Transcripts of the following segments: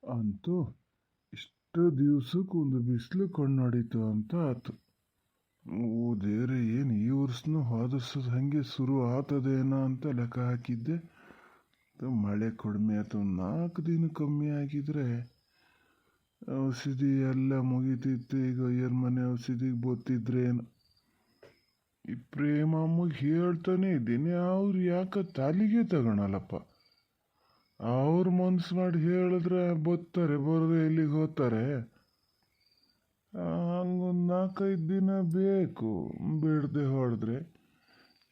ಅಂತೂ ಇಷ್ಟು ದಿವ್ಸಕ್ಕೆ ಒಂದು ಬಿಸಿಲು ಕಣ್ಣಾಡಿತು ಅಂತ ಆತು. ಓ ದೇವ್ರೆ, ಏನು ಈ ವರ್ಷನೂ ಹಾದರ್ಸೋದು ಹಾಗೆ ಶುರು ಆತದೇನೋ ಅಂತ ಲೆಕ್ಕ ಹಾಕಿದ್ದೆ. ಮಳೆ ಕಡಿಮೆ ಆಯ್ತು, 4 ದಿನ ಕಮ್ಮಿ ಆಗಿದ್ರೆ ಔಷಧಿ ಎಲ್ಲ ಮುಗಿತಿತ್ತು. ಈಗ ಅಯ್ಯರ ಮನೆ ಔಷಧಿಗೆ ಬೋತಿದ್ರೇನು. ಈ ಪ್ರೇಮಮ್ಮಗೆ ಹೇಳ್ತಾನೆ ಇದ್ದೀನಿ, ಅವ್ರು ಯಾಕೆ ತಾಲಿಗೆ ತಗೊಳಲ್ಲಪ್ಪ. ಅವ್ರು ಮನ್ಸು ಮಾಡಿ ಹೇಳಿದ್ರೆ ಬರ್ತಾರೆ, ಬರದೆ ಎಲ್ಲಿಗೆ ಹೋಗ್ತಾರೆ. ಹಂಗೊಂದು 4-5 ದಿನ ಬೇಕು. ಬಿಡದೆ ಹೊಡೆದ್ರೆ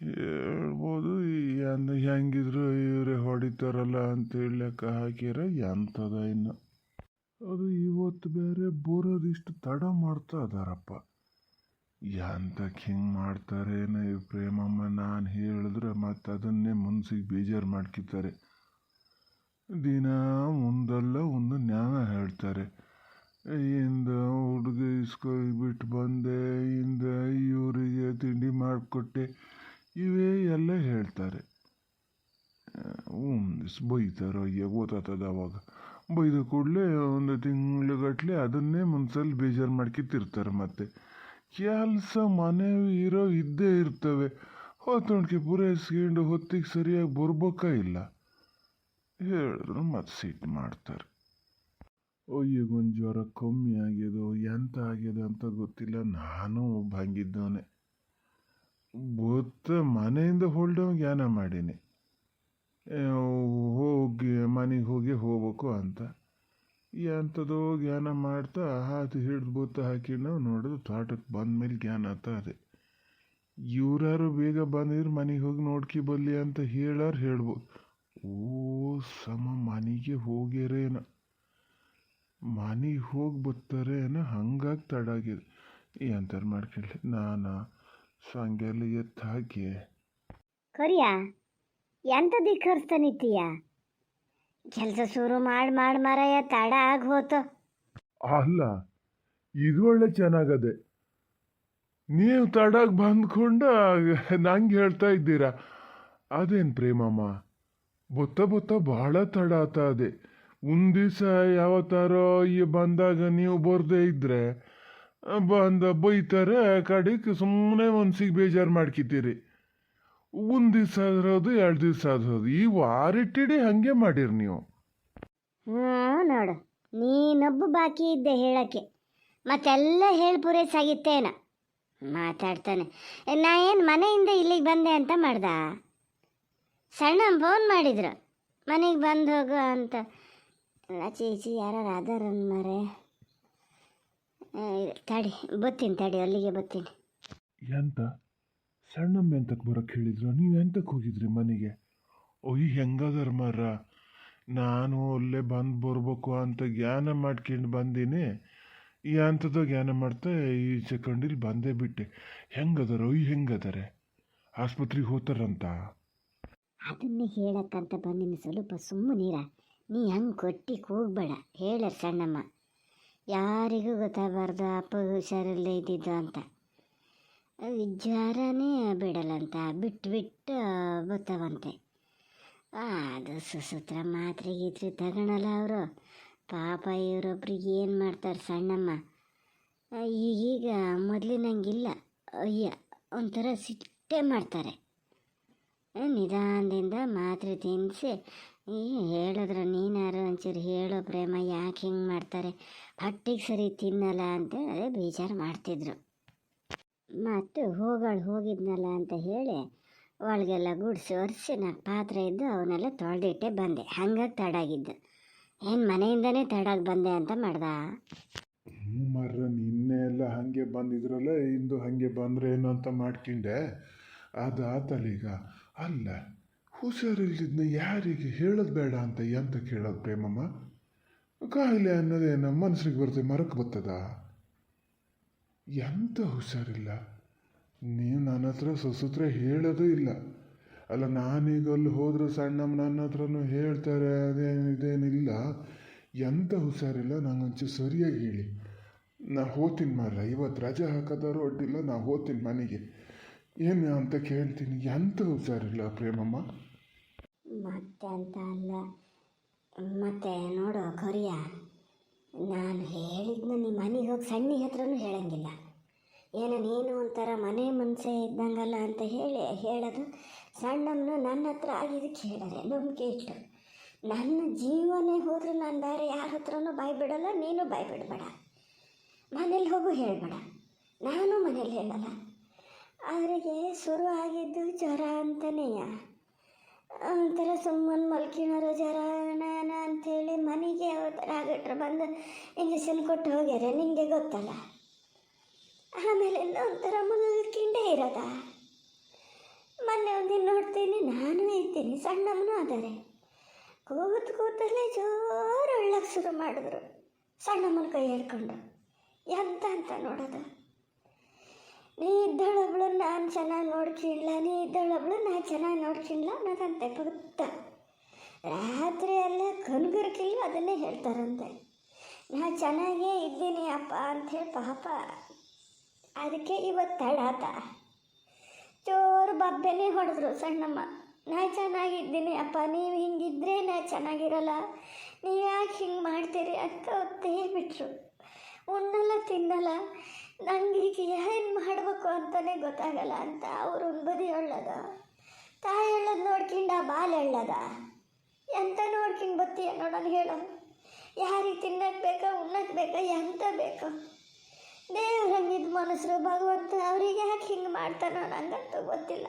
ಹೇಳ್ಬೋದು. ಹೆಂಗಿದ್ರು ಇವರೇ ಹೊಡಿತಾರಲ್ಲ ಅಂತೇಳಿ ಲೆಕ್ಕ ಹಾಕಿರ ಎಂಥದ ಇನ್ನು. ಅದು ಇವತ್ತು ಬೇರೆ ಬರೋದಿಷ್ಟು ತಡ ಮಾಡ್ತಾ ಇದಾರಪ್ಪ. ಎಂತಕ್ಕೆ ಹಿಂಗೆ ಮಾಡ್ತಾರೇನೋ ಈ ಪ್ರೇಮಮ್ಮ. ನಾನು ಹೇಳಿದ್ರೆ ಮತ್ತೆ ಅದನ್ನೇ ಮನ್ಸಿಗೆ ಬೇಜಾರು ಮಾಡ್ಕಿತಾರೆ. ದಿನ ಒಂದಲ್ಲ ಒಂದು ಜ್ಞಾನ ಹೇಳ್ತಾರೆ. ಇಂದ ಹುಡುಗ ಇಸ್ಕೊಬಿಟ್ಟು ಬಂದೆ, ಇಂದ ಇವರಿಗೆ ತಿಂಡಿ ಮಾಡಿಕೊಟ್ಟೆ, ಇವೇ ಎಲ್ಲ ಹೇಳ್ತಾರೆ. ಬೈತಾರೋ ಗೊತ್ತಾಗ್ತದೆ ಅವಾಗ. ಬೈದ ಕೂಡಲೇ ಒಂದು ತಿಂಗ್ಳುಗಟ್ಟಲೆ ಅದನ್ನೇ ಮನ್ಸಲ್ಲಿ ಬೇಜಾರು ಮಾಡ್ಕಿತ್ತಿರ್ತಾರೆ. ಮತ್ತೆ ಕೆಲಸ ಮನೆ ಇರೋ ಇದ್ದೇ ಇರ್ತವೆ. ಹೊತ್ತೊಣಕ್ಕೆ ಪೂರೈಸ್ಕೊಂಡು ಹೊತ್ತಿಗೆ ಸರಿಯಾಗಿ ಬರ್ಬೇಕಾ ಇಲ್ಲ. ಹೇಳಿದ್ರು ಮತ್ತೆ ಸಿಟ್ಟು ಮಾಡ್ತಾರೆ. ಈಗೊಂದು ಜ್ವರ ಕಮ್ಮಿ ಆಗ್ಯದೋ ಎಂತ ಆಗ್ಯದ ಅಂತ ಗೊತ್ತಿಲ್ಲ. ನಾನು ಒಬ್ಬ ಹಂಗಿದ್ದವನೆ. ಗೊತ್ತ ಮನೆಯಿಂದ ಹೊಲ್ಡವ ಜ್ಞಾನ ಮಾಡೀನಿ, ಹೋಗಿ ಮನೆಗೆ ಹೋಗ್ಬೇಕು ಅಂತ. ಎಂಥದೋ ಜ್ಞಾನ ಮಾಡ್ತಾ ಹಾತು ಹಿಡಿದು ಬೊತ್ತ ಹಾಕಿ ನಾವು ನೋಡೋದು ತೋಟಕ್ಕೆ ಬಂದಮೇಲೆ ಜ್ಞಾನ ಆತ ಅದೇ. ಇವ್ರಾರು ಬೇಗ ಬಂದಿದ್ರೆ ಮನೆಗೆ ಹೋಗಿ ನೋಡ್ಕಿ ಬಲ್ಲಿ ಅಂತ ಹೇಳ್ಬೋದು. ಮನೆಗೆ ಹೋಗ್ಯಾರೇನ, ಮನೆಗೆ ಹೋಗಿ ಬರ್ತಾರೇನ, ಹಂಗಾಗಿ ತಡ ಆಗಿದೆ. ಎಂತಾರು ಮಾಡ್ಕೊಳ್ಳಿ. ನಾನು ಸಂಗೆಲ್ಲ ಎತ್ತು ಹಾಕಿ ಕೊರಿಯ ಎಂಥದ್ದು ಖರ್ಚನಿತ್ತೀಯ ಕೆಲಸ ಶುರು ಮಾಡಿ ಮಾರಾಯ, ತಡ ಆಗಿ ಹೋತು. ಅಲ್ಲ, ಇದು ಒಳ್ಳೆ ಚೆನ್ನಾಗದೆ. ನೀವು ತಡಾಗಿ ಬಂದ್ಕೊಂಡು ನಂಗೆ ಹೇಳ್ತಾ ಇದ್ದೀರಾ. ಅದೇನು ಪ್ರೇಮಮ್ಮ, ಬೊತ್ತ ಬಹಳ ತಡ ಆತ ಅದೇ. ಒಂದು ದಿವಸ ಯಾವತ್ತಾರೋ ಬಂದಾಗ ನೀವು ಬರದೇ ಇದ್ರೆ ಬೈತಾರೆ. ಕಡೆಗೆ ಸುಮ್ಮನೆ ಮನ್ಸಿಗೆ ಬೇಜಾರು ಮಾಡ್ಕಿತೀರಿ. ಒಂದು ದಿವಸ ಆದ್ರದು, 2 ದಿವಸ ಆದ್ರದು, ಈ ವಾರಿಟ್ಟಿಡಿ ಹಂಗೆ ಮಾಡಿರಿ ನೀವು. ನೋಡು, ನೀನೊಬ್ಬ ಬಾಕಿ ಇದ್ದೆ ಹೇಳಕ್ಕೆ, ಮತ್ತೆಲ್ಲ ಹೇಳಿ ಪೂರೈಸಾಗಿತ್ತೇನ. ಮಾತಾಡ್ತಾನೆ. ನಾ ಏನು ಮನೆಯಿಂದ ಇಲ್ಲಿಗೆ ಬಂದೆ ಅಂತ ಮಾಡ್ದ. ಸಣ್ಣ ಫೋನ್ ಮಾಡಿದ್ರು ಮನೆಗೆ ಬಂದು ಹೋಗು ಅಂತ. ಚೀಚಿ ಯಾರು ಅದಾರನ್ ಮರೆ. ತಡಿ ಬತ್ತೀನಿ, ಅಲ್ಲಿಗೆ ಬತ್ತೀನಿ. ಎಂತ ಸಣ್ಣಮ್ಮ ಎಂತಕ್ಕೆ ಬರೋಕ್ಕೆ ಹೇಳಿದ್ರು? ನೀವು ಎಂತಕ್ಕೆ ಹೋಗಿದ್ರಿ ಮನೆಗೆ? ಹೆಂಗದರ ಮರ. ನಾನು ಅಲ್ಲೇ ಬರ್ಬೇಕು ಅಂತ ಜ್ಞಾನ ಮಾಡ್ಕೊಂಡು ಬಂದೀನಿ. ಎಂಥದೋ ಜ್ಞಾನ ಮಾಡ್ತಾ ಈ ಸೆಕೆಂಡಿಲ್ಲಿ ಬಂದೇ ಬಿಟ್ಟೆ. ಹೆಂಗದಾರ? ಹೆಂಗದಾರೆ? ಆಸ್ಪತ್ರೆಗೆ ಹೋಗ್ತಾರಂತ? ಅದನ್ನೇ ಹೇಳಕ್ಕಂತ ಬಂದಿನಿ. ಸ್ವಲ್ಪ ಸುಮ್ಮನೀರ, ನೀ ಹಂಗೆ ಕೊಟ್ಟಿಗೆ ಹೋಗ್ಬೇಡ. ಹೇಳ ಸಣ್ಣಮ್ಮ, ಯಾರಿಗೂ ಗೊತ್ತಾಗಬಾರ್ದು ಅಪ್ಪ ಹುಷಾರಲ್ಲೇ ಇದ್ದಿದ್ದು ಅಂತ. ಜ್ವರನೇ ಬಿಡಲ್ಲಂತ, ಬಿಟ್ಟು ಬರ್ತಾವಂತೆ. ಅದು ಸುಸೂತ್ರ ಮಾತ್ರೆ ಗೀತ್ರೆ ತಗೊಳಲ್ಲ ಅವರು. ಪಾಪ ಇವರೊಬ್ರಿಗೆ ಏನು ಮಾಡ್ತಾರೆ ಸಣ್ಣಮ್ಮ. ಈಗೀಗ ಮೊದಲಿನಂಗಿಲ್ಲ. ಅಯ್ಯ, ಒಂಥರ ಸಿಟ್ಟೆ ಮಾಡ್ತಾರೆ. ನಿಧಾನದಿಂದ ಮಾತ್ರೆ ತಿನ್ನಿಸಿ ಹೇಳಿದ್ರೆ, ನೀನಾರು ಒಂಚೂರು ಹೇಳೋ ಪ್ರೇಮ, ಯಾಕೆ ಹಿಂಗೆ ಮಾಡ್ತಾರೆ, ಹೊಟ್ಟಿಗೆ ಸರಿ ತಿನ್ನಲ್ಲ ಅಂತ ಅದೇ ಬೇಜಾರು ಮಾಡ್ತಿದ್ರು. ಮತ್ತು ಹೋಗಿದ್ನಲ್ಲ ಅಂತ ಹೇಳಿ ಒಳಗೆಲ್ಲ ಗುಡಿಸಿ ಒರೆಸಿ 4 ಪಾತ್ರೆ ಇದ್ದು ಅವನ್ನೆಲ್ಲ ತೊಳೆದಿಟ್ಟೆ ಬಂದೆ. ಹಂಗಾಗಿ ತಡಾಗಿದ್ದು. ಏನು ಮನೆಯಿಂದನೇ ತಡಾಗಿ ಬಂದೆ ಅಂತ ಮಾಡ್ದ. ಮರ್ರ ನಿನ್ನೆ ಎಲ್ಲ ಹಾಗೆ ಬಂದಿದ್ರಲ್ಲ, ಇಂದು ಹಾಗೆ ಬಂದ್ರೆ ಏನು ಅಂತ ಮಾಡ್ಕೊಂಡೆ. ಅದಾತಲ್ಲೀಗ. ಅಲ್ಲ, ಹುಷಾರಿಲ್ದಿದ್ನ ಯಾರಿಗೆ ಹೇಳೋದು ಬೇಡ ಅಂತ ಎಂತ ಕೇಳೋದು ಪ್ರೇಮಮ್ಮ? ಕಾಯಿಲೆ ಅನ್ನೋದೇನು ಮನಸ್ಸಿಗೆ ಬರ್ತದೆ, ಮರಕ್ಕೆ ಬರ್ತದ? ಎಂತ ಹುಷಾರಿಲ್ಲ? ನೀವು ನನ್ನ ಹತ್ರ ಸುಸೂತ್ರ ಹೇಳೋದು ಇಲ್ಲ. ಅಲ್ಲ, ನಾನೀಗ ಅಲ್ಲಿ ಹೋದ್ರೆ ಸಣ್ಣಮ್ಮ ನನ್ನ ಹತ್ರನೂ ಹೇಳ್ತಾರೆ. ಇದೇನಿಲ್ಲ, ಎಂತ ಹುಷಾರಿಲ್ಲ, ನಂಗೊಂಚೂರು ಸರಿಯಾಗಿ ಹೇಳಿ. ನಾ ಹೋಗ್ತೀನಿ ಮಾರ್ರ, ಇವತ್ತು ರಜೆ ಹಾಕೋದಾರು ಅಡ್ಡಿಲ್ಲ, ನಾ ಹೋಗ್ತೀನಿ ಮನೆಗೆ. ಏನು ಅಂತ ಕೇಳ್ತೀನಿ. ಎಂತ ಹುಷಾರಿಲ್ಲ ಪ್ರೇಮಮ್ಮ? ಮತ್ತೆ ಅಂತ ಅಲ್ಲ, ಮತ್ತೆ ನೋಡು ಕೊರಿಯ, ನಾನು ಹೇಳಿದ್ನ ನಿಮ್ಮ ಮನೆಗೆ ಹೋಗಿ ಸಣ್ಣ ಹತ್ರನೂ ಹೇಳಂಗಿಲ್ಲ. ಏನೋ ನೀನು ಒಂಥರ ಮನೆ ಮನಸ್ಸೇ ಇದ್ದಂಗಲ್ಲ ಅಂತ ಹೇಳೋದು. ಸಣ್ಣಮ್ಮನು ನನ್ನ ಹತ್ರ ಆಗಿದ್ದಕ್ಕೆ ಹೇಳಿದ್ರೆ ನಂಬಿಕೆ ಇಟ್ಟು ನನ್ನ ಜೀವನೇ ಹೋದರೂ ನಾನು ಬೇರೆ ಯಾರ ಹತ್ರನೂ ಬಾಯಿ ಬಿಡೋಲ್ಲ, ನೀನು ಬಾಯಿ ಬಿಡಬೇಡ, ಮನೇಲಿ ಹೋಗು ಹೇಳಬೇಡ, ನಾನು ಮನೇಲಿ ಹೇಳಲ್ಲ. ಅವರಿಗೆ ಶುರು ಆಗಿದ್ದು ಜ್ವರ ಅಂತನೇಯ, ಒಂಥರ ಸುಮ್ಮನೆ ಮಲ್ಕಿಣರು ಜ್ವರ ಅಂಥೇಳಿ ಮನೆಗೆ ರಾಗಟ್ರು ಬಂದು ಇಂಜೆಕ್ಷನ್ ಕೊಟ್ಟು ಹೋಗ್ಯಾರೆ, ನಿಮಗೆ ಗೊತ್ತಲ್ಲ. ಆಮೇಲೆ ಒಂಥರ ಮಲ್ಕಿಂಡೇ ಇರೋದ. ಮೊನ್ನೆ ಒಂದಿನ ನೋಡ್ತೀನಿ, ನಾನು ಇದ್ದೀನಿ, ಸಣ್ಣಮ್ಮನೂ ಆದರೆ ಕೂತಲ್ಲೇ ಜೋರು ಅಳ್ಳಕ್ಕೆ ಶುರು ಮಾಡಿದ್ರು. ಸಣ್ಣಮ್ಮನ ಕೈ ಹಿಡ್ಕೊಂಡು ಎಂತ ಅಂತ ನೋಡೋದು. ನೀ ಇದ್ದಳೊಬ್ಳು ನಾನು ಚೆನ್ನಾಗಿ ನೋಡ್ಕಿಲ್ಲ, ನೀ ಇದ್ದಳೊಬ್ಳು ನಾನು ಚೆನ್ನಾಗಿ ನೋಡ್ಕಿಲ್ಲ ಅನ್ನೋದಂತೆ ಗೊತ್ತ. ರಾತ್ರಿ ಎಲ್ಲ ಕನ್ಗುರ್ಕಿಲ್ವ ಅದನ್ನೇ ಹೇಳ್ತಾರಂತೆ. ನಾ ಚೆನ್ನಾಗೇ ಇದ್ದೀನಿ ಅಪ್ಪ ಅಂಥೇಳಿ ಪಾಪ. ಅದಕ್ಕೆ ಇವತ್ತು ತಡಾತ ಜೋರು ಬಬ್ಬೆನೇ ಹೊಡೆದ್ರು ಸಣ್ಣಮ್ಮ. ನಾ ಚೆನ್ನಾಗಿದ್ದೀನಿ ಅಪ್ಪ, ನೀವು ಹಿಂಗಿದ್ರೆ ನಾ ಚೆನ್ನಾಗಿರಲ್ಲ, ನೀವು ಯಾಕೆ ಹಿಂಗೆ ಮಾಡ್ತೀರಿ ಅಂತ ಒತ್ತೇ ಬಿಟ್ರು. ಉಣ್ಣಲ್ಲ ತಿನ್ನಲ್ಲ, ನಂಗೆ ಈಗ ಏನು ಮಾಡಬೇಕು ಅಂತಲೇ ಗೊತ್ತಾಗಲ್ಲ ಅಂತ ಅವರು ಒಂದು ಬದಿ ಹೇಳೋದ, ತಾಯಿ ಹೇಳೋದು ನೋಡ್ಕೊಂಡು ಆ ಬಾಲ್ ಹೇಳೋದ. ಎಂತ ನೋಡ್ಕೊಂಡು ಬತ್ತೀಯ ನೋಡೋದು ಹೇಳೋ. ಯಾರಿಗೆ ತಿನ್ನಕ್ಕೆ ಬೇಕಾ, ಉಣ್ಣಕ್ಕೆ ಬೇಕಾ, ಎಂತ ಬೇಕು? ದೇವ್ರು ಹಂಗಿದ್ದು ಮನಸ್ಸರು ಭಗವಂತ ಅವ್ರಿಗೆ ಯಾಕೆ ಹಿಂಗೆ ಮಾಡ್ತಾನೋ ನಂಗಂತೂ ಗೊತ್ತಿಲ್ಲ.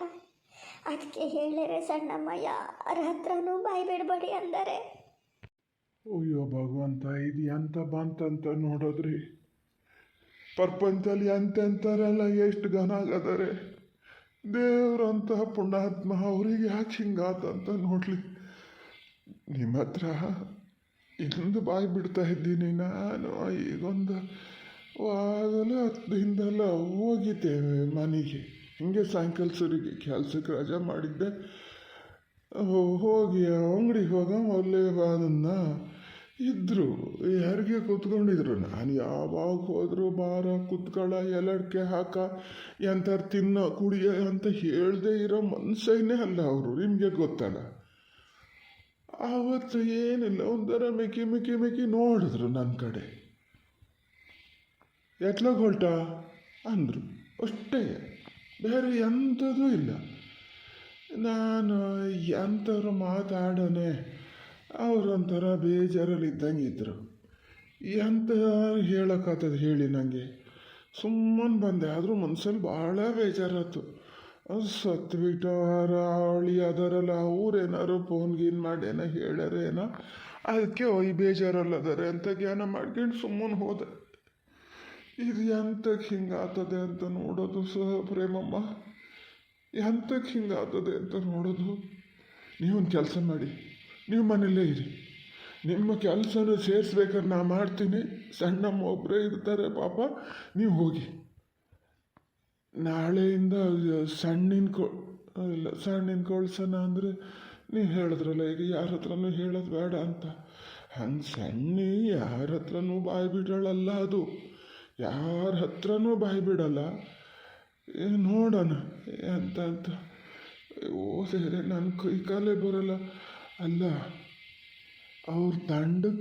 ಅದಕ್ಕೆ ಹೇಳಿರೆ ಸಣ್ಣಮ್ಮ ಯಾರ ಹತ್ರನೂ ಬಾಯಿ ಬಿಡಬೇಡಿ ಅಂದರೆ. ಅಯ್ಯೋ ಭಗವಂತ, ಇದು ಎಂತ ಬಂತಂತ ನೋಡೋದ್ರಿ. ಪ್ರಪಂಚದಲ್ಲಿ ಎಂತೆಂಥರೆಲ್ಲ ಎಷ್ಟು ಘನ ಆಗದಾರೆ. ದೇವ್ರಂತ ಪುಣ್ಯಾತ್ಮ ಅವ್ರಿಗೆ ಯಾಕೆ ಹಿಂಗಾತಂತ ನೋಡ್ಲಿ. ನಿಮ್ಮ ಹತ್ರ ಇಂದು ಬಾಯಿ ಬಿಡ್ತಾ ಇದ್ದೀನಿ. ನಾನು ಈಗೊಂದು ಆಗಲೂ 10 ದಿನದಲ್ಲ ಹೋಗಿದ್ದೇವೆ ಮನೆಗೆ. ಹಿಂಗೆ ಸಾಯಂಕಾಲ ಸರಿಗೆ ಕೆಲ್ಸಕ್ಕೆ ರಜೆ ಮಾಡಿದ್ದೆ. ಹೋಗಿ ಅಂಗಡಿಗೆ ಹೋಗ ಒಳ್ಳೆ ಅದನ್ನು ಇದ್ದರು, ಯಾರಿಗೆ ಕೂತ್ಕೊಂಡಿದ್ರು. ನಾನು ಯಾವಾಗ ಹೋದ್ರು ಬಾರ ಕುತ್ಕೊಳ್ಳ, ಎಲಡ್ಕೆ ಹಾಕ, ಎಂಥರು ತಿನ್ನೋ ಕುಡಿಯೋ ಅಂತ ಹೇಳ್ದೇ ಇರೋ ಮನುಷ್ಯನೇ ಅಲ್ಲ ಅವರು, ನಿಮಗೆ ಗೊತ್ತಲ್ಲ. ಆವತ್ತು ಏನಿಲ್ಲ, ಒಂಥರ ಮಿಕ್ಕಿ ಮಿಕ್ಕಿ ಮಿಕ್ಕಿ ನೋಡಿದ್ರು ನನ್ನ ಕಡೆ. ಎತ್ಲಾಗ ಹೊಲ್ಟ ಅಂದರು ಅಷ್ಟೇ, ಬೇರೆ ಎಂಥದೂ ಇಲ್ಲ. ನಾನು ಎಂಥವ್ರು ಮಾತಾಡೋನೆ, ಅವರೊಂಥರ ಬೇಜಾರಲ್ಲಿದ್ದಂಗೆ ಇದ್ದರು. ಎಂತ ಹೇಳೋಕ್ಕಾಗ್ತದೆ ಹೇಳಿ ನನಗೆ. ಸುಮ್ಮನೆ ಬಂದೆ, ಆದರೂ ಮನ್ಸಲ್ಲಿ ಭಾಳ ಬೇಜಾರಾಯ್ತು. ಸತ್ತು ಬಿಟ್ಟವರ ಅವಳಿ ಅದರಲ್ಲ, ಅವ್ರೇನಾರು ಫೋನ್ ಗೀನ್ ಮಾಡೇನೋ ಹೇಳ್ಯಾರೇನೋ, ಅದಕ್ಕೆ ಈ ಬೇಜಾರಲ್ಲದಾರೆ ಅಂತ ಜ್ಞಾನ ಮಾಡ್ಕೊಂಡು ಸುಮ್ಮನೆ ಹೋದೆ. ಇದು ಎಂತಕ್ಕೆ ಹಿಂಗಾಗ್ತದೆ ಅಂತ ನೋಡೋದು ಸಹ ಪ್ರೇಮಮ್ಮ, ಎಂತಕ್ಕೆ ಹಿಂಗಾಗ್ತದೆ ಅಂತ ನೋಡೋದು. ನೀವೊಂದು ಕೆಲಸ ಮಾಡಿ, ನೀವು ಮನೆಯಲ್ಲೇ ಇರಿ. ನಿಮ್ಮ ಕೆಲಸನ ಸೇರಿಸ್ಬೇಕಾದ್ರೆ ನಾ ಮಾಡ್ತೀನಿ. ಸಣ್ಣಮ್ಮ ಒಬ್ಬರೇ ಇರ್ತಾರೆ ಪಾಪ, ನೀವು ಹೋಗಿ. ನಾಳೆಯಿಂದ ಸಣ್ಣಿನ ಕಳ್ಸೋಣ ಅಂದರೆ ನೀವು ಹೇಳಿದ್ರಲ್ಲ ಈಗ ಯಾರ ಹತ್ರನೂ ಹೇಳೋದು ಬೇಡ ಅಂತ. ಹಂಗೆ ಸಣ್ಣಿ ಯಾರ ಹತ್ರನೂ ಬಾಯಿ ಬಿಡೋಳಲ್ಲ, ಅದು ಯಾರ ಹತ್ರನೂ ಬಾಯಿ ಬಿಡಲ್ಲ. ನೋಡೋಣ ಅಂತ ಸೇರೆ ನನ್ನ ಕೈ ಕಾಲೇ ಬರೋಲ್ಲ. ಅಲ್ಲ, ಅವ್ರು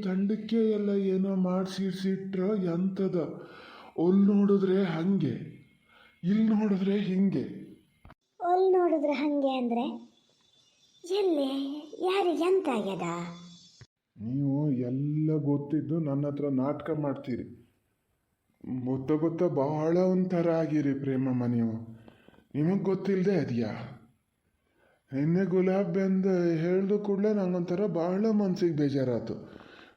ತಂಡಕ್ಕೆ ಎಲ್ಲ ಏನೋ ಮಾಡಿಸಿಟ್ರೋ ಎಂಥದ. ಅಲ್ಲಿ ನೋಡಿದ್ರೆ ಹಾಗೆ, ಇಲ್ಲಿ ನೋಡಿದ್ರೆ ಹಿಂಗೆ. ಅಲ್ಲಿ ನೋಡಿದ್ರೆ ಹಾಗೆ ಅಂದರೆ ಎಲ್ಲಿ ಯಾರಿಗೆ ಎಂತ ಆಗ್ಯದ? ನೀವು ಎಲ್ಲ ಗೊತ್ತಿದ್ದು ನನ್ನ ಹತ್ರ ನಾಟಕ ಮಾಡ್ತೀರಿ. ಗೊತ್ತ ಭಾಳ ಒಂಥರ ಆಗಿರಿ ಪ್ರೇಮಮ್ಮ ನೀವು. ನಿಮಗೆ ಗೊತ್ತಿಲ್ಲದೆ ಅದೆಯಾ? ನಿನ್ನೆ ಗುಲಾಬಿ ಅಂದು ಹೇಳ್ದು ಕೂಡಲೇ ನಂಗೊಂಥರ ಭಾಳ ಮನ್ಸಿಗೆ ಬೇಜಾರಾಯ್ತು.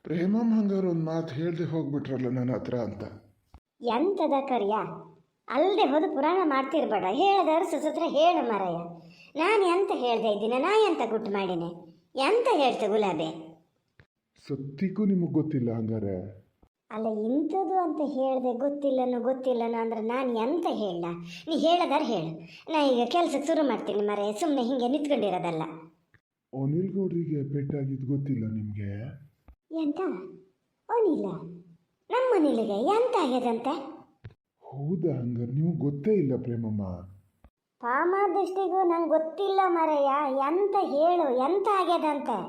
ಪ್ರೇಮಮ್ಮ ಹಂಗಾರ ಒಂದು ಮಾತು ಹೇಳ್ದೆ ಹೋಗ್ಬಿಟ್ರಲ್ಲ ನನ್ನ ಹತ್ರ ಅಂತ. ಎಂತದ ಕರಿಯ, ಅಲ್ಲದೆ ಹೋದು ಪುರಾಣ ಮಾಡ್ತಿರ್ಬೇಡ. ಹೇಳದವ್ರು ಸುಸತ್ರ ಹೇಳು ಮರಯ್ಯ. ನಾನು ಎಂತ ಹೇಳ್ದೆ ಇದ್ದೀನಿ, ನಾ ಎಂತ ಗುಟ್ಟು ಮಾಡೀನಿ? ಎಂತ ಹೇಳ್ತೆ ಗುಲಾಬಿ? ಸತ್ತಿಗೂ ನಿಮಗೆ ಗೊತ್ತಿಲ್ಲ ಹಂಗಾರೆ? ಅಲ್ಲ, ಇಂಥದ್ದು ಅಂತ ಹೇಳಿದೆ ಗೊತ್ತಿಲ್ಲನೋ ಅಂದ್ರೆ ನಾನು ಎಂತ ಹೇಳ? ನೀ ಹೇಳದಾರ ಹೇಳು, ನಾ ಈಗ ಕೆಲಸಕ್ಕೆ ಶುರು ಮಾಡ್ತೀನಿ ಮರೆ. ಸುಮ್ಮನೆ ಹಿಂಗೆ ನಿಂತ್ಕೊಂಡಿರೋದಲ್ಲ. ಅನಿಲ್ ಗೌಡ್ರಿಗೆ ಪೆಟ್ಟಾಗಿದ್ದು ಗೊತ್ತಿಲ್ಲ ನಿಮಗೆ? ಎಂತ ಅನಿಲ? ನಮ್ಮ ಅನಿಲಿಗೆ ಎಂತ ಆಗ್ಯದಂತೆ? ಹೌದಾ? ಹಂಗಾರೆ ನೀವು ಗೊತ್ತೇ ಇಲ್ಲ ಪ್ರೇಮಮ್ಮ? ಪಾಮ ದೃಷ್ಟಿಗೂ ನಂಗೆ ಗೊತ್ತಿಲ್ಲ ಮರೆಯ. ಎಂತ ಹೇಳು, ಎಂತ ಆಗ್ಯದಂತೆ?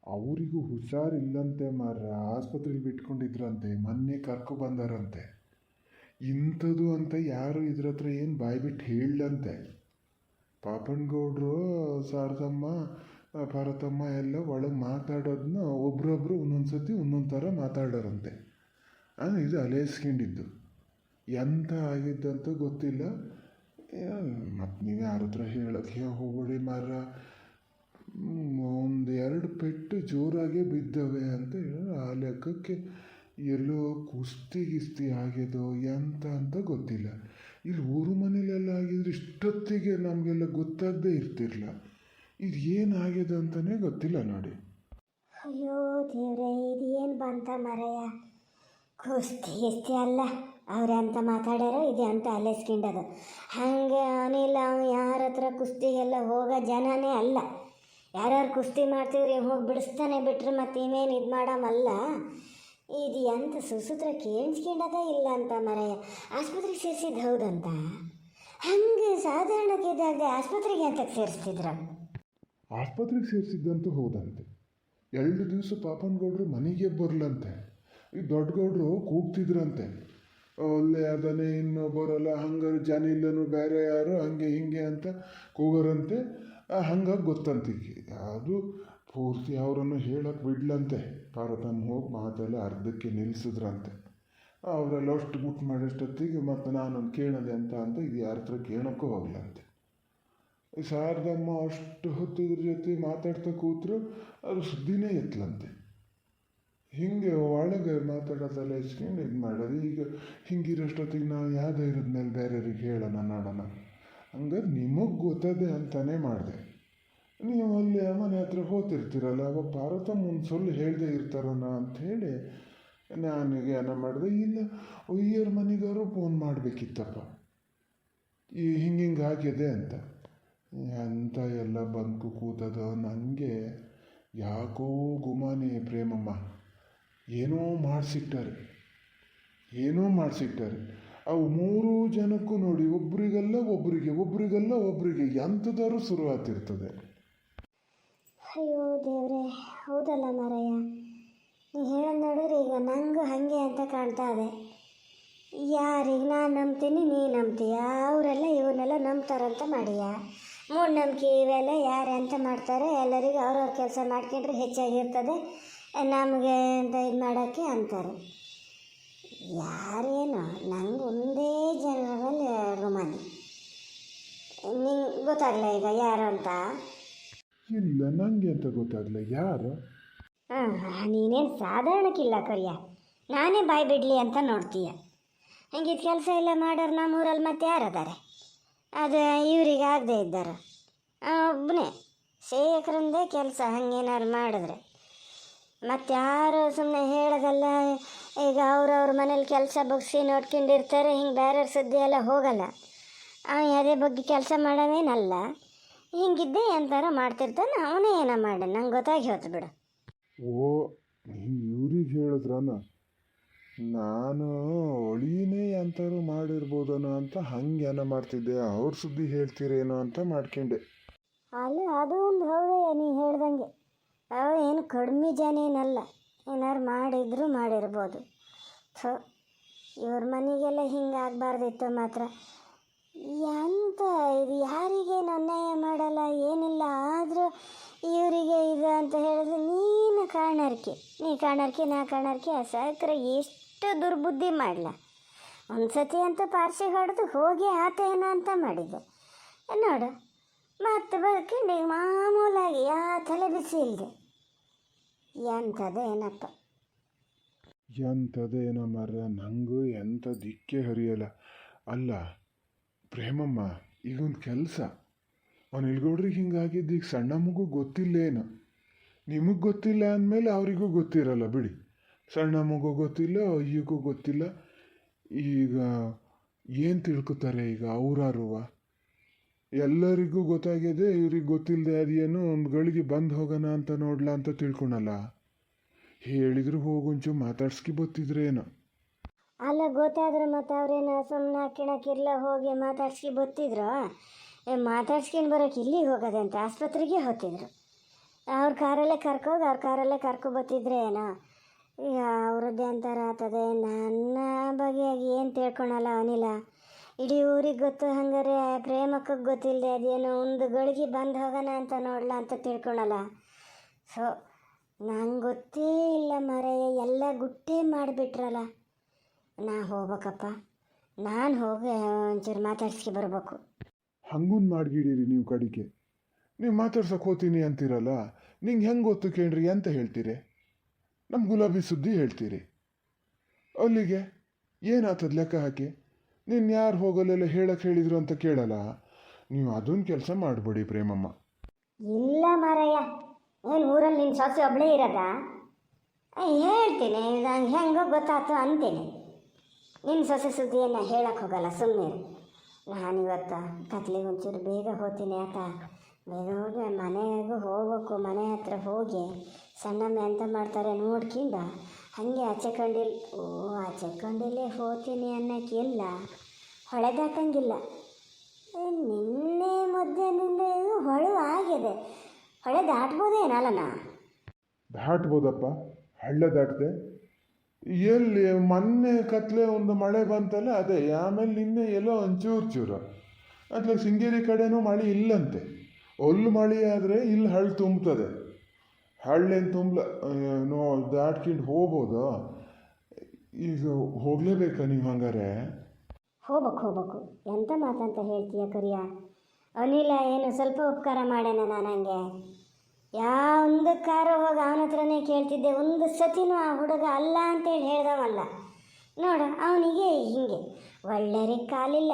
ಅವರಿಗೂ ಹುಷಾರಿಲ್ಲಂತೆ ಮಾರ, ಆಸ್ಪತ್ರೆಗೆ ಬಿಟ್ಕೊಂಡಿದ್ರಂತೆ, ಮೊನ್ನೆ ಕರ್ಕೊ ಬಂದಾರಂತೆ. ಇಂಥದ್ದು ಅಂತ ಯಾರು ಇದ್ರ ಹತ್ರ ಏನು ಬಾಯ್ಬಿಟ್ಟು ಹೇಳಂತೆ. ಪಾಪಣ್ಣಗೌಡರು ಶಾರದಮ್ಮ ಭಾರತಮ್ಮ ಎಲ್ಲ ಒಳಗೆ ಮಾತಾಡೋದನ್ನ ಒಬ್ರೊಬ್ರು ಒಂದೊಂದು ಸತಿ ಒಂದೊಂದು ಥರ ಮಾತಾಡೋರಂತೆ. ಇದು ಅಲೇಸ್ಕೊಂಡಿದ್ದು ಎಂತ ಆಗಿದ್ದಂತ ಗೊತ್ತಿಲ್ಲ. ಮತ್ತು ನೀವು ಯಾರ ಹತ್ರ ಹೇಳೋಕ್ಕೆ ಹೋಗ್ಬೇಡಿ ಮಾರ, ಒಂದು 2 ಪೆಟ್ಟು ಜೋರಾಗೆ ಬಿದ್ದವೆ ಅಂತ ಹೇಳೋರು. ಆ ಲೆಕ್ಕಕ್ಕೆ ಎಲ್ಲೋ ಕುಸ್ತಿ ಆಗ್ಯದೋ ಎಂತ ಅಂತ ಗೊತ್ತಿಲ್ಲ. ಇಲ್ಲಿ ಊರು ಮನೇಲೆಲ್ಲ ಆಗಿದ್ರೆ ಇಷ್ಟೊತ್ತಿಗೆ ನಮಗೆಲ್ಲ ಗೊತ್ತಾಗದೇ ಇರ್ತಿರ್ಲಿಲ್ಲ. ಇದು ಏನಾಗ್ಯದ ಅಂತಲೇ ಗೊತ್ತಿಲ್ಲ ನೋಡಿ. ಅಯ್ಯೋ ದೇವ್ರೆ, ಇದು ಏನು ಬಂತ ಮರಯ್ಯ, ಕುಸ್ತಿ ಅಲ್ಲ, ಅವ್ರೆಂತ ಮಾತಾಡ್ಯಾರೋ ಇದು ಅಂತ ಅಲೆಸ್ಕೊಂಡದು. ಹಾಗೆ ಅನಿಲ್ಲ, ಅವ್ನು ಯಾರ ಹತ್ರ ಕುಸ್ತಿಗೆಲ್ಲ ಹೋಗೋ ಜನನೇ ಅಲ್ಲ. ಯಾರ್ಯಾರು ಕುಸ್ತಿ ಮಾಡ್ತೀವ್ರಿ ಹೋಗಿ ಬಿಡಿಸ್ತಾನೆ ಬಿಟ್ರೆ ಮತ್ತೆ ಇನ್ನೇನು ಇದು ಮಾಡಮಲ್ಲ. ಇದು ಎಂತ ಸುಸೂತ್ರ ಕೇಳಿಸ್ಕೊಂಡದ ಇಲ್ಲ ಅಂತ ಮರಯ್ಯ. ಆಸ್ಪತ್ರೆಗೆ ಸೇರಿಸಿದ್ದು ಹೌದಂತ, ಹಂಗೆ ಸಾಧಾರಣಕ್ಕಿದ್ದಾಗ ಆಸ್ಪತ್ರೆಗೆ ಅಂತ ಸೇರಿಸ್ತಿದ್ರ? ಆಸ್ಪತ್ರೆಗೆ ಸೇರಿಸಿದ್ದಂತೂ ಹೌದಂತೆ. 2 ದಿವಸ ಪಾಪನಗೌಡರು ಮನೆಗೆ ಬರಲಂತೆ. ಈ ದೊಡ್ಡ ಗೌಡರು ಕೂಗ್ತಿದ್ರಂತೆ, ಒಳ್ಳೆ ಅದನ್ನೇ ಇನ್ನೂ ಬರೋಲ್ಲ, ಹಂಗಾರೆ ಜನ ಇಲ್ಲನು ಬೇರೆ ಯಾರು ಹಂಗೆ ಹಿಂಗೆ ಅಂತ ಕೂಗೋರಂತೆ. ಹಂಗಾಗಿ ಗೊತ್ತಂತಿಗೆ ಅದು ಪೂರ್ತಿ ಅವರನ್ನು ಹೇಳಕ್ಕೆ ಬಿಡ್ಲಂತೆ. ಪಾರ್ವತಮ್ಮ ಹೋಗಿ ಮಾತೆಲ್ಲ ಅರ್ಧಕ್ಕೆ ನಿಲ್ಲಿಸಿದ್ರಂತೆ. ಅವರೆಲ್ಲ ಅಷ್ಟು ಮುಟ್ಟು ಮಾಡೋಷ್ಟೊತ್ತಿಗೆ ಮತ್ತು ನಾನೊಂದು ಕೇಳದೆ ಅಂತ ಇದು ಯಾರ ಹತ್ರ ಕೇಳೋಕ್ಕೂ ಹೋಗ್ಲಂತೆ. ಶಾರದಮ್ಮ ಅಷ್ಟು ಹೊತ್ತು ಇದ್ರ ಜೊತೆ ಮಾತಾಡ್ತಾ ಕೂತ್ರು, ಅದು ಸುದ್ದಿನೇ ಎತ್ತಲಂತೆ. ಹಿಂಗೆ ಒಳಗೆ ಮಾತಾಡೋದೆಲ್ಲ ಇಸ್ಕೊಂಡು ಇದು ಮಾಡೋದು. ಈಗ ಹಿಂಗಿರೋಷ್ಟೊತ್ತಿಗೆ ನಾವು ಯಾವುದೇ ಇರೋದ ಮೇಲೆ ಬೇರೆಯವ್ರಿಗೆ ಹೇಳೋಣ ನೋಡೋಣ, ಹಂಗಾದ್ರೆ ನಿಮಗೆ ಗೊತ್ತದೆ ಅಂತಲೇ ಮಾಡಿದೆ. ನೀವು ಅಲ್ಲಿ ಮನೆ ಹತ್ರ ಹೋಗ್ತಿರ್ತೀರಲ್ಲ, ಅವಾಗ ಪಾರ್ವತಮ್ಮ ಒಂದು ಸೊಲ್ಲು ಹೇಳದೆ ಇರ್ತಾರನ ಅಂಥೇಳಿ ನನಗೆ ಏನ ಮಾಡಿದೆ, ಇಲ್ಲ ಒಯ್ಯರ್ ಮನೆಗಾರು ಫೋನ್ ಮಾಡಬೇಕಿತ್ತಪ್ಪ, ಈ ಹಿಂಗೆ ಆಗಿದೆ ಅಂತ. ಅಂತ ಎಲ್ಲ ಬಂದು ಕೂತದ. ನನಗೆ ಯಾಕೋ ಗುಮಾನಿ ಪ್ರೇಮಮ್ಮ, ಏನೋ ಮಾಡಿಸಿಟ್ಟಾರೆ. ಅವು 3 ಜನಕ್ಕೂ ನೋಡಿ, ಒಬ್ರಿಗಲ್ಲ ಒಬ್ರಿಗೆ ಎಂಥದಾರು ಶುರು ಆಗ್ತಿರ್ತದೆ. ಅಯ್ಯೋ ದೇವ್ರೆ, ಹೌದಲ್ಲ ಮಾರಯ್ಯ, ನೀವು ಹೇಳೋದು ನೋಡಿದ್ರೆ ಈಗ ನಂಗೂ ಹಾಗೆ ಅಂತ ಕಾಣ್ತಾ ಇದೆ. ಯಾರಿಗೆ ನಾನು ನಂಬ್ತೀನಿ, ನೀ ನಂಬ್ತೀಯ, ಅವರೆಲ್ಲ ಇವನ್ನೆಲ್ಲ ನಂಬ್ತಾರಂತ ಮಾಡಿಯ. ಮೂಢನಂಬಿಕೆ ಇವೆಲ್ಲ ಯಾರು ಅಂತ ಮಾಡ್ತಾರೆ, ಎಲ್ಲರಿಗೂ ಅವ್ರವ್ರ ಕೆಲಸ ಮಾಡ್ಕೊಂಡ್ರೆ ಹೆಚ್ಚಾಗಿರ್ತದೆ, ನಮಗೆ ಅಂತ ಇದು ಮಾಡೋಕ್ಕೆ ಅಂತಾರೆ. ಯಾರೇನು ನಂಗೆ ಒಂದೇ ಜನರಲ್ಲಿ ರುಮಾನಿ. ನಿಂಗೆ ಗೊತ್ತಾಗಲ್ಲ ಈಗ ಯಾರು ಅಂತ? ಇಲ್ಲ, ನನಗೆ ಅಂತ ಗೊತ್ತಾಗಲ್ಲ ಯಾರು. ನೀನೇನು ಸಾಧಾರಣಕ್ಕಿಲ್ಲ ಕರಿಯ, ನಾನೇ ಬಾಯಿ ಬಿಡಲಿ ಅಂತ ನೋಡ್ತೀಯ. ಹಂಗಿದು ಕೆಲಸ ಎಲ್ಲ ಮಾಡೋರು ನಮ್ಮೂರಲ್ಲಿ ಮತ್ತೆ ಯಾರದಾರೆ? ಅದು ಇವ್ರಿಗೆ ಆಗದೆ ಇದ್ದಾರೆ, ಒಬ್ಬನೇ ಶೇಖರಂದೇ ಕೆಲಸ. ಹಂಗೇನಾರು ಮಾಡಿದ್ರೆ ಮತ್ತಾರು ಸುಮ್ಮನೆ ಹೇಳೋದಲ್ಲ. ಈಗ ಅವ್ರವ್ರ ಮನೇಲಿ ಕೆಲಸ ಬಗ್ಸಿ ನೋಡ್ಕೊಂಡಿರ್ತಾರೆ, ಹಿಂಗೆ ಬೇರೆಯವ್ರ ಸುದ್ದಿ ಎಲ್ಲ ಹೋಗಲ್ಲ. ಅದೇ ಬಗ್ಗೆ ಕೆಲಸ ಮಾಡೋನೇನಲ್ಲ, ಹಿಂಗಿದ್ದೆ ಎಂತಾರ ಮಾಡ್ತಿರ್ತಾನೆ. ಅವನೇ ಏನೋ ಮಾಡಿ ನಂಗೆ ಗೊತ್ತಾಗಿ ಹೋಯ್ತು ಬಿಡು. ಓ, ಇವ್ರಿಗೆ ಹೇಳಿದ್ರನ, ನಾನು ಒಳೀನೇ ಎಂತಾರು ಮಾಡಿರ್ಬೋದನೋ ಅಂತ ಹಂಗೇನ ಮಾಡ್ತಿದ್ದೆ. ಅವ್ರ ಸುದ್ದಿ ಹೇಳ್ತೀರೇನೋ ಅಂತ ಮಾಡ್ಕೊಂಡೆ. ಅಲ್ಲ, ಅದು ಒಂದು ಹೌದೇ ನೀ ಹೇಳ್ದಂಗೆ. ಏನು ಕಡಿಮೆ ಜನ ಏನಲ್ಲ, ಏನಾರು ಮಾಡಿರ್ಬೋದು. ಸೊ ಇವ್ರ ಮನೆಗೆಲ್ಲ ಹಿಂಗೆ ಆಗಬಾರ್ದಿತ್ತು ಮಾತ್ರ. ಎಂತ ಇದು, ಯಾರಿಗೇನು ಅನ್ಯಾಯ ಮಾಡಲ್ಲ ಏನಿಲ್ಲ, ಆದರೂ ಇವರಿಗೆ ಇದು ಅಂತ ಹೇಳಿದ್ರೆ ನೀನು ಕಾಣರ್ಕೆ, ನಾ ಕಾಣರ್ಕೆ. ಸಾಕ್ರೆ ಎಷ್ಟು ದುರ್ಬುದ್ಧಿ ಮಾಡಲ. ಒಂದು ಸತಿ ಅಂತ ಪಾರ್ಸಿ ಹೊಡೆದು ಹೋಗಿ ಆತೇನೋ ಅಂತ ಮಾಡಿದೆ ನೋಡು. ಮತ್ತೆ ಬರ್ಕೊಂಡು ಮಾಮೂಲಾಗಿ ತಲೆ ಬಿಸಿ ಇಲ್ಲದೆ ಎಂಥದೇನೋ ಮರ, ನನಗೂ ಎಂಥ ದಿಕ್ಕೆ ಹರಿಯಲ್ಲ. ಅಲ್ಲ ಪ್ರೇಮಮ್ಮ, ಈಗೊಂದು ಕೆಲಸ, ಅವ್ನು ಇಲ್ಗೌಡ್ರಿಗೆ ಹಿಂಗಾಗಿದ್ದು ಈಗ ಸಣ್ಣ ಮಗು ಗೊತ್ತಿಲ್ಲೇನು. ನಿಮಗೆ ಗೊತ್ತಿಲ್ಲ ಅಂದಮೇಲೆ ಅವರಿಗೂ ಗೊತ್ತಿರಲ್ಲ ಬಿಡಿ. ಸಣ್ಣ ಮಗು ಗೊತ್ತಿಲ್ಲ, ಈಗೂ ಗೊತ್ತಿಲ್ಲ. ಈಗ ಏನು ತಿಳ್ಕೊತಾರೆ ಈಗ ಅವರಾರುವ? ಎಲ್ಲರಿಗೂ ಗೊತ್ತಾಗಿದೆ, ಇವ್ರಿಗೆ ಗೊತ್ತಿಲ್ಲದೆ ಅದೇನೋ ಒಂದು ಗಳಿಗೆ ಬಂದು ಹೋಗೋಣ ಅಂತ ನೋಡ್ಲಾ ಅಂತ ತಿಳ್ಕೊಳಲ್ಲ. ಹೇಳಿದ್ರು ಹೋಗೊಂಚು ಮಾತಾಡ್ಸ್ಕಿ ಬತ್ತಿದ್ರೇನೋ. ಅಲ್ಲ, ಗೊತ್ತಾದ್ರೆ ಮತ್ತು ಅವ್ರೇನು ಸುಮ್ಮನೆ ಹಾಕಿಣಕ್ಕಿರ್ಲ ಹೋಗಿ ಮಾತಾಡ್ಸ್ಕಿ ಬತ್ತಿದ್ರು. ಮಾತಾಡ್ಸ್ಕೊಂಡು ಬರೋಕೆ ಇಲ್ಲಿಗೆ ಹೋಗೋದಂತೆ ಆಸ್ಪತ್ರೆಗೆ ಹೋಗ್ತಿದ್ರು. ಅವ್ರ ಕಾರಲ್ಲೇ ಕರ್ಕೋಗಿ ಅವ್ರ ಕಾರಲ್ಲೇ ಕರ್ಕೊಬತ್ತಿದ್ರೆ ಏನೋ ಈಗ ಅವ್ರದ್ದೇ ಅಂತಾರ ಆಗ್ತದೆ. ನನ್ನ ಬಗೆಯಾಗಿ ಏನು ತಿಳ್ಕೊಳಲ್ಲ ಅನಿಲ. ಇಡೀ ಊರಿಗೆ ಗೊತ್ತು, ಹಂಗಾರೆ ಪ್ರೇಮಕ್ಕೆ ಗೊತ್ತಿಲ್ಲದೆ ಅದೇನೋ ಒಂದು ಗಳಿಗೆ ಬಂದು ಹೋಗೋಣ ಅಂತ ನೋಡಲ ಅಂತ ತಿಳ್ಕೊಳಲ್ಲ. ಸೊ ನಂಗೆ ಗೊತ್ತೇ ಇಲ್ಲ ಮಾರಾಯ, ಎಲ್ಲ ಗುಟ್ಟೇ ಮಾಡಿಬಿಟ್ರಲ್ಲ. ನಾ ಹೋಗ್ಬೇಕಪ್ಪ, ನಾನು ಹೋಗಿ ಒಂಚೂರು ಮಾತಾಡ್ಸ್ಕೆ ಬರ್ಬೇಕು. ಹಂಗೊಂದು ಮಾಡ್ಗಿಡೀರಿ ನೀವು ಕಡಿಕೆ. ನೀವು ಮಾತಾಡ್ಸೋಕೆ ಹೋಗ್ತೀನಿ ಅಂತೀರಲ್ಲ, ನಿಂಗೆ ಹೆಂಗೆ ಗೊತ್ತು ಕೇಳ್ರಿ ಅಂತ ಹೇಳ್ತೀರಿ. ನಮ್ಮ ಗುಲಾಬಿ ಸುದ್ದಿ ಹೇಳ್ತೀರಿ. ಅಲ್ಲಿಗೆ ಏನಾಗ್ತದ ಲೆಕ್ಕ ಹಾಕಿ. ನೀನು ಯಾರು ಹೋಗಲ್ಲೆಲ್ಲ ಹೇಳಕ್ಕೆ ಹೇಳಿದ್ರು ಅಂತ ಕೇಳಲ್ಲ. ನೀವು ಅದೊಂದು ಕೆಲಸ ಮಾಡಬೇಡಿ ಪ್ರೇಮಮ್ಮ. ಇಲ್ಲ ಮಾರಾಯ, ಏನು ಊರಲ್ಲಿ ನಿನ್ನ ಸೊಸೆ ಒಬ್ಬಳೇ ಇರೋದಾ? ಹೇಳ್ತೀನಿ, ನಂಗೆ ಹೆಂಗೋ ಗೊತ್ತಾಯ್ತು ಅಂತೀನಿ. ನಿನ್ನ ಸೊಸೆ ಸುದ್ದಿಯನ್ನು ಹೇಳಕ್ಕೆ ಹೋಗಲ್ಲ, ಸುಮ್ಮನೆ. ನಾನಿವತ್ತು ಕತ್ಲಿಗೆ ಒಂಚೂರು ಬೇಗ ಹೋಗ್ತೀನಿ ಆತ. ಬೇಗ ಹೋಗಿ ಮನೆಗೂ ಹೋಗ್ಬೇಕು. ಮನೆ ಹತ್ರ ಹೋಗಿ ಸಣ್ಣಮ್ಮ ಎಂತ ಮಾಡ್ತಾರೆ ನೋಡ್ಕೊಂಡು ಹಾಗೆ ಆಚೆ ಕಂಡಿಲ್ಲೇ ಹೋಗ್ತೀನಿ ಅನ್ನೋಕ್ಕಿಲ್ಲ, ಹೊಳೆ ದಾಟಂಗಿಲ್ಲ. ನಿನ್ನೆ ಮಧ್ಯಾಹ್ನದಿಂದ ಹೊಳು ಆಗಿದೆ, ಹೊಳೆ ದಾಟ್ಬೋದೇನಲ್ಲ ನಾ? ದಾಟ್ಬೋದಪ್ಪ, ಹಳ್ಳ ದಾಟಿದೆ. ಎಲ್ಲಿ ಮೊನ್ನೆ ಕತ್ಲೆ ಒಂದು ಮಳೆ ಬಂತಲ್ಲ ಅದೇ. ಆಮೇಲೆ ನಿನ್ನೆ ಎಲ್ಲೋ ಒಂಚೂರು ಚೂರು ಅತ್ಲಾಗ ಶೃಂಗೇರಿ ಕಡೆನೂ ಮಳೆ ಇಲ್ಲಂತೆ. ಅಲ್ಲಿ ಮಳೆ ಆದರೆ ಇಲ್ಲಿ ಹಳ್ಳ ತುಂಬ್ತದೆ. ಹಳ್ಳೇನು ತುಂಬಲ ದಾಟ್ಕೊಂಡು ಹೋಗ್ಬೋದು. ಈಗ ಹೋಗಲೇಬೇಕಾ ನೀವು? ಹಂಗಾರೆ ಹೋಗ್ಬೇಕು. ಎಂತ ಮಾತಂತ ಹೇಳ್ತೀಯ ಕರಿಯ? ಅನಿಲ ಏನು ಸ್ವಲ್ಪ ಉಪಕಾರ ಮಾಡ್ಯಾನ ನನಗೆ? ಯಾವೊಂದು ಕಾರು ಹೋಗಿ ಅವನ ಹತ್ರನೇ ಕೇಳ್ತಿದ್ದೆ. ಒಂದು ಸತಿನೂ ಆ ಹುಡುಗ ಅಲ್ಲ ಅಂತೇಳಿ ಹೇಳ್ದವಲ್ಲ. ನೋಡು ಅವನಿಗೆ ಹಿಂಗೆ ಒಳ್ಳೆರಿಗೆ ಕಾಲಿಲ್ಲ.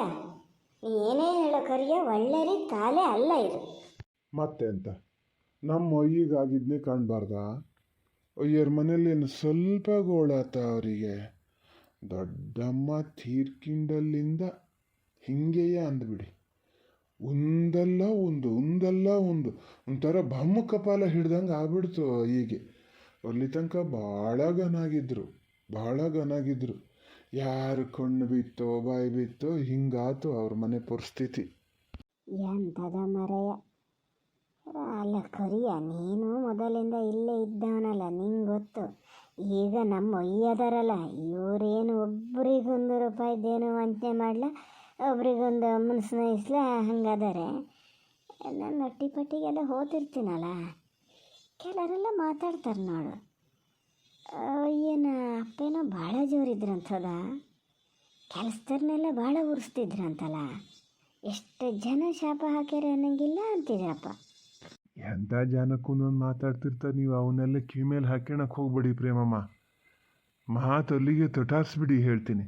ಏನೇ ಹೇಳೋ ಕರಿಯ, ಒಳ್ಳೆರಿಗೆ ಕಾಲೇ ಅಲ್ಲ ಇದು. ಮತ್ತೆ ಅಂತ ನಮ್ಮ ಅಯ್ಯಿಗಾಗಿದ್ನೇ ಕಾಣಬಾರ್ದ? ಅಯ್ಯರ ಮನೇಲಿ ಸ್ವಲ್ಪ ಗೋಳಾತ ಅವರಿಗೆ. ದೊಡ್ಡಮ್ಮ ತೀರ್ಕಿಂಡಲ್ಲಿಂದ ಹಿಂಗೆಯೇ ಅಂದ್ಬಿಡಿ. ಒಂದಲ್ಲ ಒಂದು ಒಂಥರ ಬಮ್ಮ ಕಪಾಲ ಹಿಡ್ದಂಗೆ ಆಗ್ಬಿಡ್ತು ಹೀಗೆ. ಅಲ್ಲಿ ತನಕ ಭಾಳ ಗನಾಗಿದ್ರು. ಯಾರು ಕಣ್ಣು ಬಿತ್ತೋ ಬಾಯಿ ಬಿತ್ತೋ ಹಿಂಗಾತು ಅವ್ರ ಮನೆ ಪರಿಸ್ಥಿತಿ. ಎಂಥದ ಮರೆಯ ಅಲ್ಲ ಕರಿಯ, ನೀನು ಮೊದಲಿಂದ ಇಲ್ಲೇ ಇದ್ದವನಲ್ಲ, ನಿಂಗೆ ಗೊತ್ತು. ಈಗ ನಮ್ಮ ಒಯ್ಯದಾರಲ್ಲ, ಇವರೇನು ಒಬ್ರಿಗೊಂದು ರೂಪಾಯಿದ್ದೇನು ವಂಚನೆ ಮಾಡಲ, ಒಬ್ರಿಗೊಂದು ಮುನ್ಸನ ಇಸ್ಲ ಹಂಗದಾರೆ. ನಾನು ನಟ್ಟಿ ಪಟ್ಟಿಗೆಲ್ಲ ಹೋತಿರ್ತೀನಲ್ಲ, ಕೆಲವರೆಲ್ಲ ಮಾತಾಡ್ತಾರೆ ನೋಡು. ಏನು ಅಪ್ಪೇನೋ ಭಾಳ ಜೋರಿದ್ರಂತದ, ಕೆಲಸದವ್ರನ್ನೆಲ್ಲ ಭಾಳ ಉರಿಸ್ತಿದ್ರಂತಲ್ಲ. ಎಷ್ಟು ಜನ ಶಾಪ ಹಾಕ್ಯಾರ ಅನ್ನಂಗಿಲ್ಲ ಅಂತಿದ್ರಪ್ಪ. ಎಂಥ ಜನಕ್ಕೂ ಒಂದು ಮಾತಾಡ್ತಿರ್ತಾರೆ. ನೀವು ಅವನ್ನೆಲ್ಲ ಕಿವಿ ಮೇಲೆ ಹಾಕ್ಯಣಕ್ಕೆ ಹೋಗ್ಬೇಡಿ ಪ್ರೇಮಮ್ಮ. ಮಾತು ಅಲ್ಲಿಗೆ ತೊಟಾರಿಸ್ಬಿಡಿ ಹೇಳ್ತೀನಿ.